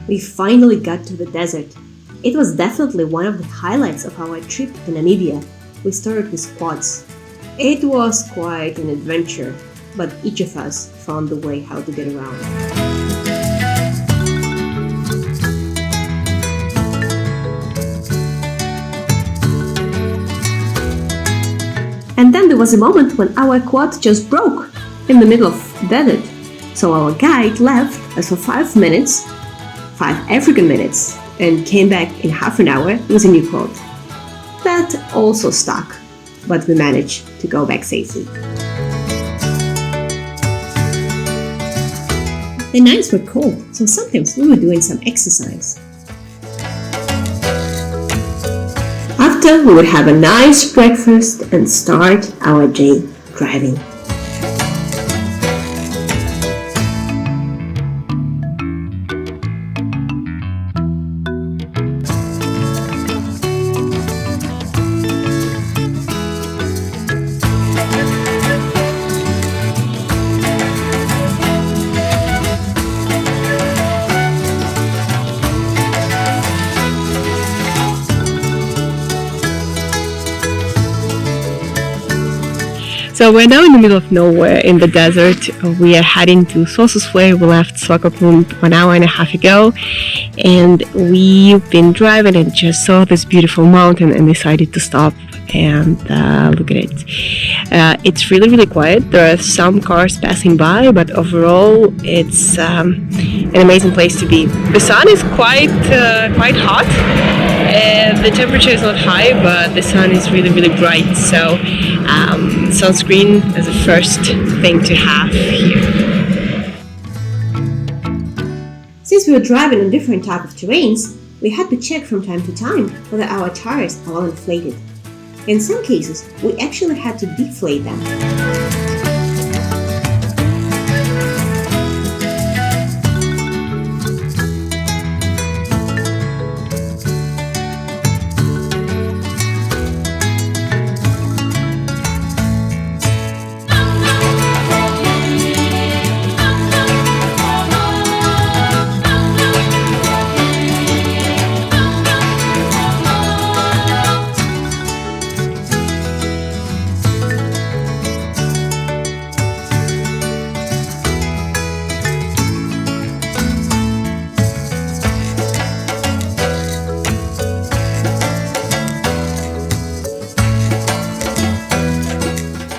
We finally got to the desert. It was definitely one of the highlights of our trip to Namibia. We started with quads. It was quite an adventure, but each of us found the way how to get around. And then there was a moment when our quad just broke in the middle of the desert. So our guide left us for 5 minutes, 5 African minutes, and came back in half an hour with a new quad. That also stuck, but we managed to go back safely. The nights were cold, so sometimes we were doing some exercise. After, we would have a nice breakfast and start our day driving. So we're now in the middle of nowhere in the desert. We are heading to Sossusvlei. We left Swakopmund 1 hour and a half ago, and we've been driving and just saw this beautiful mountain and decided to stop and look at it. It's really, really quiet. There are some cars passing by, but overall it's an amazing place to be. The sun is quite hot. The temperature is not high, but the sun is really, really bright. So sunscreen is the first thing to have here. Since we were driving on different type of terrains, we had to check from time to time whether our tires are all inflated. In some cases, we actually had to deflate them.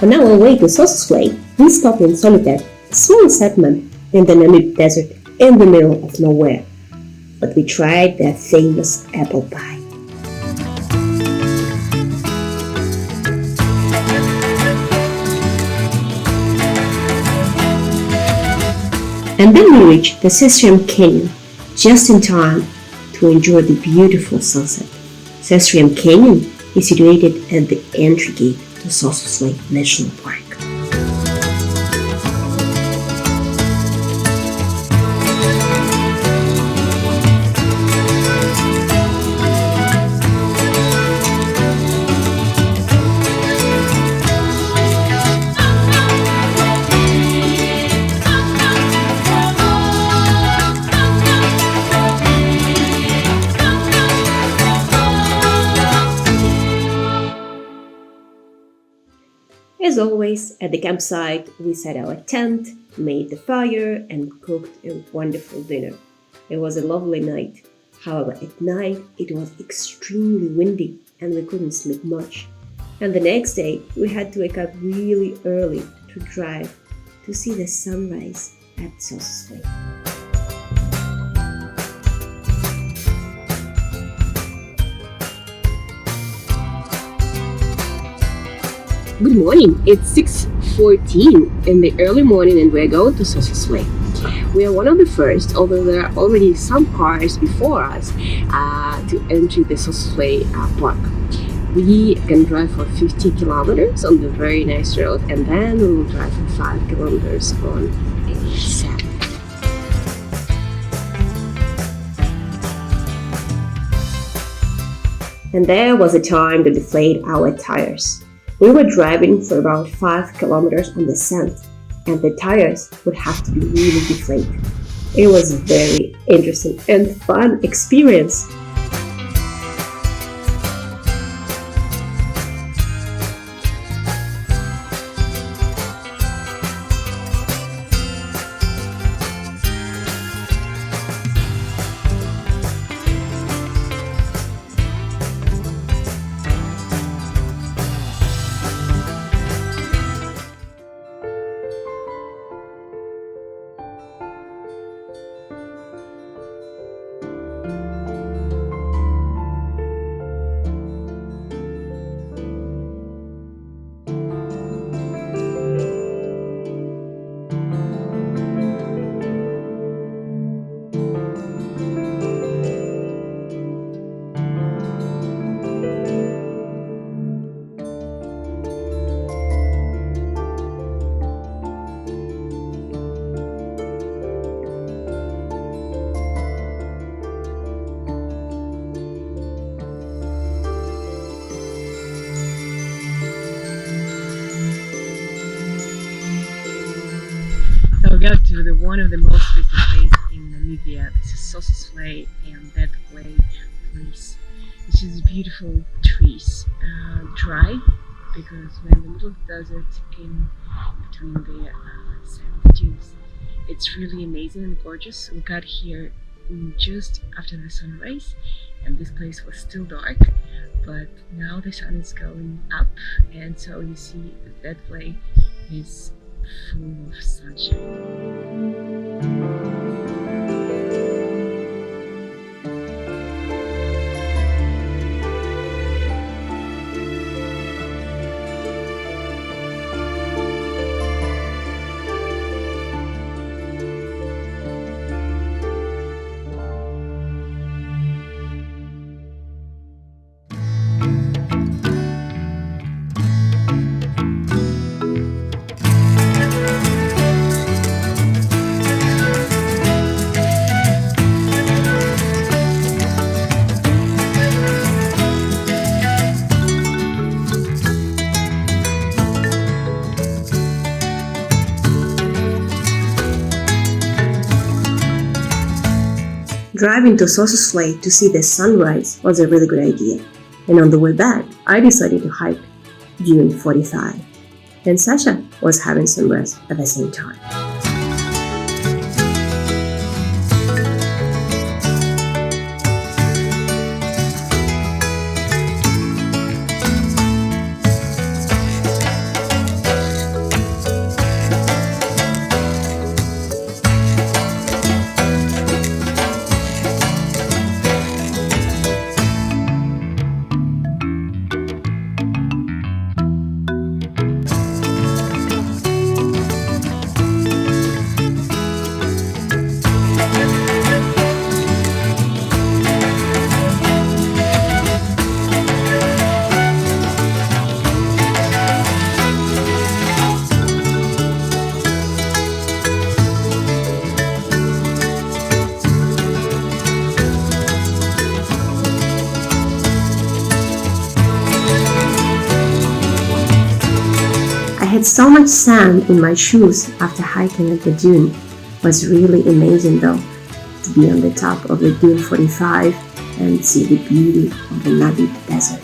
On our way to Sossusvlei, we stopped in Solidaire, a small settlement in the Namib Desert in the middle of nowhere. But we tried their famous apple pie. And then we reached the Sossusvlei Canyon, just in time to enjoy the beautiful sunset. Sossusvlei Canyon is situated at the entry gate to Sossusvlei National Park. As always, at the campsite, we set our tent, made the fire, and cooked a wonderful dinner. It was a lovely night. However, at night, it was extremely windy and we couldn't sleep much. And the next day, we had to wake up really early to drive to see the sunrise at Sossusvlei. Good morning, it's 6:14 in the early morning and we're going to Sossusvlei. We are one of the first, although there are already some cars before us, to enter the Sossusvlei park. We can drive for 50 kilometers on the very nice road, and then we will drive for 5 kilometers on a sand. And there was a time to deflate our tires. We were driving for about 5 kilometers on the sand, and the tires would have to be really deflated. It was a very interesting and fun experience. So we got to one of the most visited places in Namibia. This is Sossusvlei and that place, which is beautiful trees, dry because we're in the middle of the desert in between the sand dunes. It's really amazing and gorgeous. We got here just after the sunrise, and this place was still dark, but now the sun is going up, and so you see that way is full of sunshine. Driving to Sossusvlei to see the sunrise was a really good idea, and on the way back, I decided to hike Dune 45, and Sasha was having some rest at the same time. I had so much sand in my shoes after hiking at the dune. It was really amazing though to be on the top of the Dune 45 and see the beauty of the Namib Desert.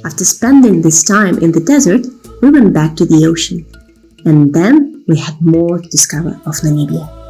After spending this time in the desert, we went back to the ocean. And then we had more to discover of Namibia.